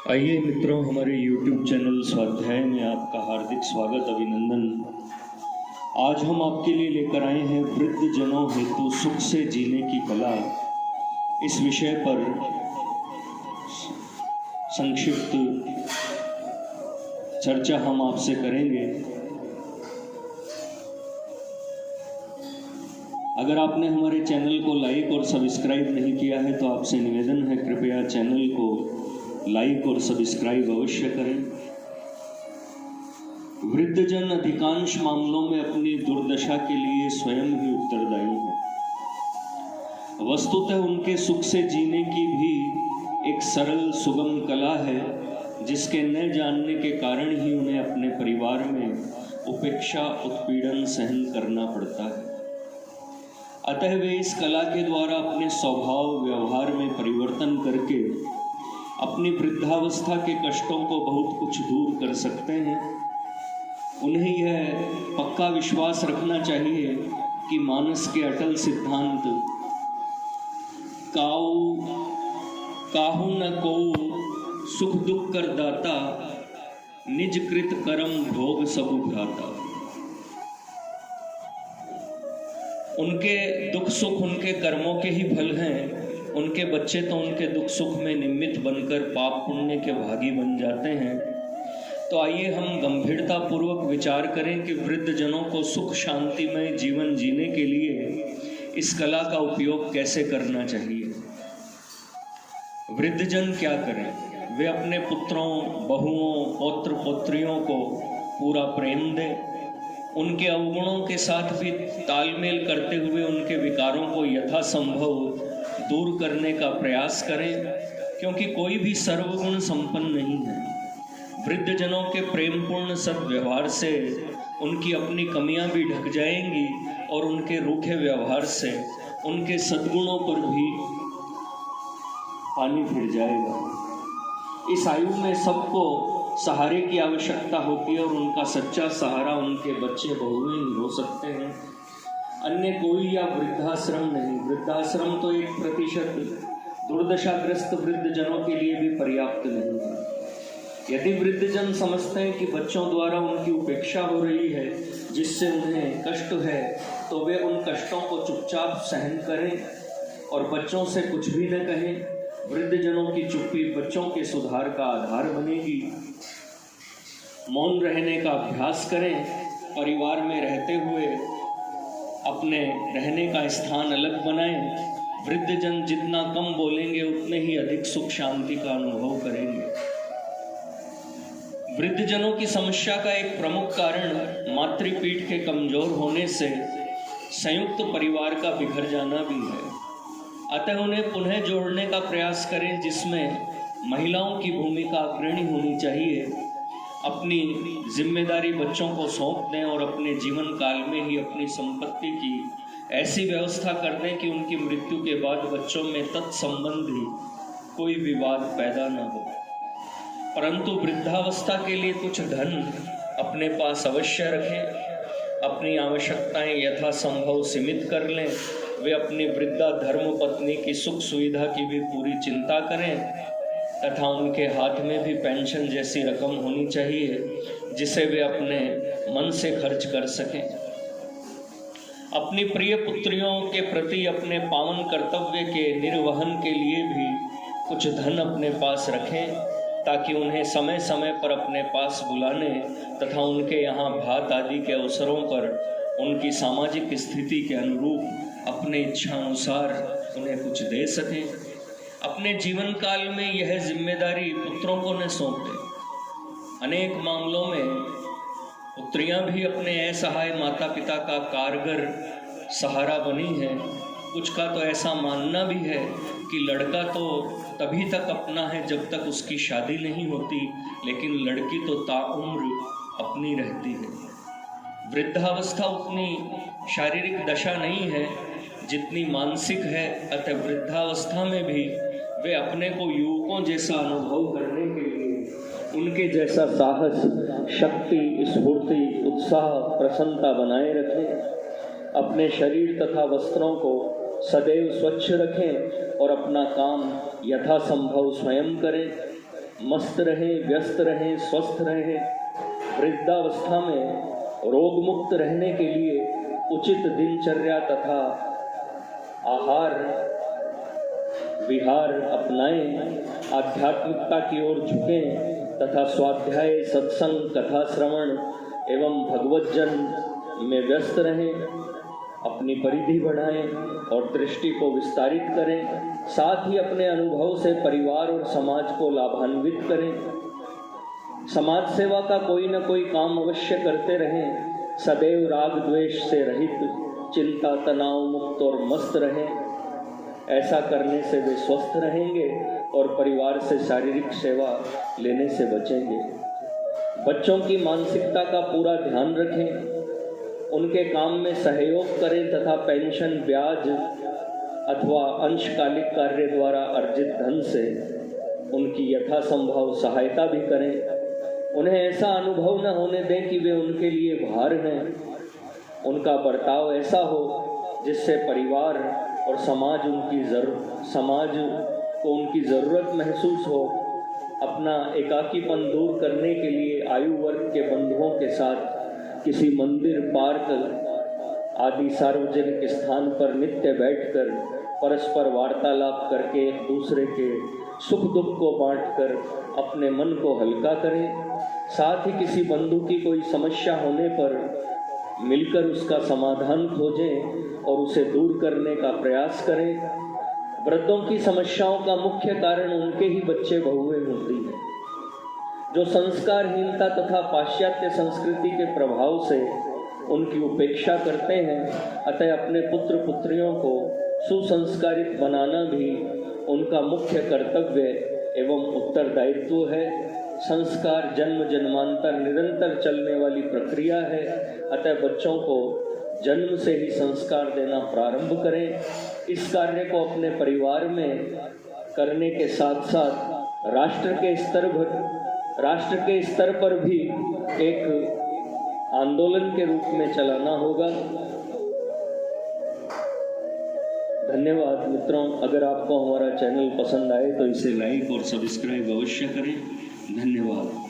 आइए मित्रों, हमारे YouTube चैनल स्वाध्याय में आपका हार्दिक स्वागत, अभिनंदन। आज हम आपके लिए लेकर आए हैं वृद्ध जनों हेतु सुख से जीने की कला। इस विषय पर संक्षिप्त चर्चा हम आपसे करेंगे। अगर आपने हमारे चैनल को लाइक और सब्सक्राइब नहीं किया है तो आपसे निवेदन है, कृपया चैनल को लाइक और सब्सक्राइब अवश्य करें। वृद्धजन अधिकांश मामलों में अपनी दुर्दशा के लिए स्वयं ही उत्तरदायी हैं। वस्तुतः उनके सुख से जीने की भी एक सरल सुगम कला है, जिसके न जानने के कारण ही उन्हें अपने परिवार में उपेक्षा उत्पीड़न सहन करना पड़ता है। अतः वे इस कला के द्वारा अपने स्वभाव व्यवहार में परिवर्तन करके अपनी वृद्धावस्था के कष्टों को बहुत कुछ दूर कर सकते हैं। उन्हें यह पक्का विश्वास रखना चाहिए कि मानस के अटल सिद्धांत काहू न को सुख दुख कर दाता, निज कृत कर्म भोग सबु भ्राता। उनके दुख सुख उनके कर्मों के ही फल हैं। उनके बच्चे तो उनके दुख सुख में निमित्त बनकर पाप पुण्य के भागी बन जाते हैं। तो आइए हम गंभीरता पूर्वक विचार करें कि वृद्ध जनों को सुख शांतिमय जीवन जीने के लिए इस कला का उपयोग कैसे करना चाहिए। वृद्धजन क्या करें? वे अपने पुत्रों, बहुओं, पौत्र पौत्रियों को पूरा प्रेम दें। उनके अवगुणों के साथ भी तालमेल करते हुए उनके विकारों को यथासंभव दूर करने का प्रयास करें, क्योंकि कोई भी सर्वगुण संपन्न नहीं है। वृद्धजनों के प्रेमपूर्ण सद्व्यवहार से उनकी अपनी कमियां भी ढक जाएंगी और उनके रूखे व्यवहार से उनके सद्गुणों पर भी पानी फिर जाएगा। इस आयु में सबको सहारे की आवश्यकता होती है और उनका सच्चा सहारा उनके बच्चे बहुएं ही हो सकते हैं, अन्य कोई या वृद्धाश्रम नहीं। वृद्धाश्रम तो 1% दुर्दशाग्रस्त वृद्धजनों के लिए भी पर्याप्त नहीं है। यदि वृद्धजन समझते हैं कि बच्चों द्वारा उनकी उपेक्षा हो रही है, जिससे उन्हें कष्ट है, तो वे उन कष्टों को चुपचाप सहन करें और बच्चों से कुछ भी न कहें। वृद्धजनों की चुप्पी बच्चों के सुधार का आधार बनेगी। मौन रहने का अभ्यास करें। परिवार में रहते हुए अपने रहने का स्थान अलग बनाएं। वृद्धजन जितना कम बोलेंगे उतने ही अधिक सुख शांति का अनुभव करेंगे। वृद्धजनों की समस्या का एक प्रमुख कारण मातृपीठ के कमजोर होने से संयुक्त परिवार का बिखर जाना भी है। अतः उन्हें पुनः जोड़ने का प्रयास करें, जिसमें महिलाओं की भूमिका अग्रणी होनी चाहिए। अपनी जिम्मेदारी बच्चों को सौंप दें और अपने जीवन काल में ही अपनी संपत्ति की ऐसी व्यवस्था कर दें कि उनकी मृत्यु के बाद बच्चों में तत्संबंधी कोई विवाद पैदा न हो। परंतु वृद्धावस्था के लिए कुछ धन अपने पास अवश्य रखें। अपनी आवश्यकताएं यथासंभव सीमित कर लें। वे अपनी वृद्धा धर्म पत्नी की सुख सुविधा की भी पूरी चिंता करें तथा उनके हाथ में भी पेंशन जैसी रकम होनी चाहिए, जिसे वे अपने मन से खर्च कर सकें। अपनी प्रिय पुत्रियों के प्रति अपने पावन कर्तव्य के निर्वहन के लिए भी कुछ धन अपने पास रखें, ताकि उन्हें समय समय पर अपने पास बुलाने तथा उनके यहाँ भात आदि के अवसरों पर उनकी सामाजिक स्थिति के अनुरूप अपने इच्छानुसार उन्हें कुछ दे सकें। अपने जीवन काल में यह जिम्मेदारी पुत्रों को न सौंपें। अनेक मामलों में पुत्रियां भी अपने असहाय माता पिता का कारगर सहारा बनी हैं। कुछ का तो ऐसा मानना भी है कि लड़का तो तभी तक अपना है जब तक उसकी शादी नहीं होती, लेकिन लड़की तो ताउम्र अपनी रहती है। वृद्धावस्था उतनी शारीरिक दशा नहीं है जितनी मानसिक है। अतः वृद्धावस्था में भी वे अपने को युवकों जैसा अनुभव करने के लिए उनके जैसा साहस, शक्ति, स्फूर्ति, उत्साह, प्रसन्नता बनाए रखें। अपने शरीर तथा वस्त्रों को सदैव स्वच्छ रखें और अपना काम यथासंभव स्वयं करें। मस्त रहें, व्यस्त रहें, स्वस्थ रहें। वृद्धावस्था में रोग मुक्त रहने के लिए उचित दिनचर्या तथा आहार विहार अपनाएं, आध्यात्मिकता की ओर झुकें तथा स्वाध्याय, सत्संग, कथा श्रवण एवं भगवज्जन में व्यस्त रहें। अपनी परिधि बढ़ाएं और दृष्टि को विस्तारित करें। साथ ही अपने अनुभव से परिवार और समाज को लाभान्वित करें। समाज सेवा का कोई न कोई काम अवश्य करते रहें। सदैव राग द्वेष से रहित, चिंता तनाव मुक्त और मस्त रहें। ऐसा करने से वे स्वस्थ रहेंगे और परिवार से शारीरिक सेवा लेने से बचेंगे। बच्चों की मानसिकता का पूरा ध्यान रखें, उनके काम में सहयोग करें तथा पेंशन, ब्याज अथवा अंशकालिक कार्य द्वारा अर्जित धन से उनकी यथासंभव सहायता भी करें। उन्हें ऐसा अनुभव न होने दें कि वे उनके लिए भार हैं। उनका बर्ताव ऐसा हो जिससे परिवार और समाज को उनकी ज़रूरत महसूस हो। अपना एकाकीपन दूर करने के लिए आयु वर्ग के बंधुओं के साथ किसी मंदिर, पार्क आदि सार्वजनिक स्थान पर नित्य बैठकर परस्पर वार्तालाप करके एक दूसरे के सुख दुख को बांटकर अपने मन को हल्का करें। साथ ही किसी बंधु की कोई समस्या होने पर मिलकर उसका समाधान खोजें और उसे दूर करने का प्रयास करें। वृद्धों की समस्याओं का मुख्य कारण उनके ही बच्चे बहुएं होती हैं, जो संस्कारहीनता तथा पाश्चात्य संस्कृति के प्रभाव से उनकी उपेक्षा करते हैं। अतः अपने पुत्र पुत्रियों को सुसंस्कारित बनाना भी उनका मुख्य कर्तव्य एवं उत्तरदायित्व है। संस्कार जन्म जन्मांतर निरंतर चलने वाली प्रक्रिया है। अतः बच्चों को जन्म से ही संस्कार देना प्रारंभ करें। इस कार्य को अपने परिवार में करने के साथ साथ राष्ट्र के स्तर पर भी एक आंदोलन के रूप में चलाना होगा। धन्यवाद मित्रों। अगर आपको हमारा चैनल पसंद आए तो इसे लाइक और सब्सक्राइब अवश्य करें। धन्यवाद।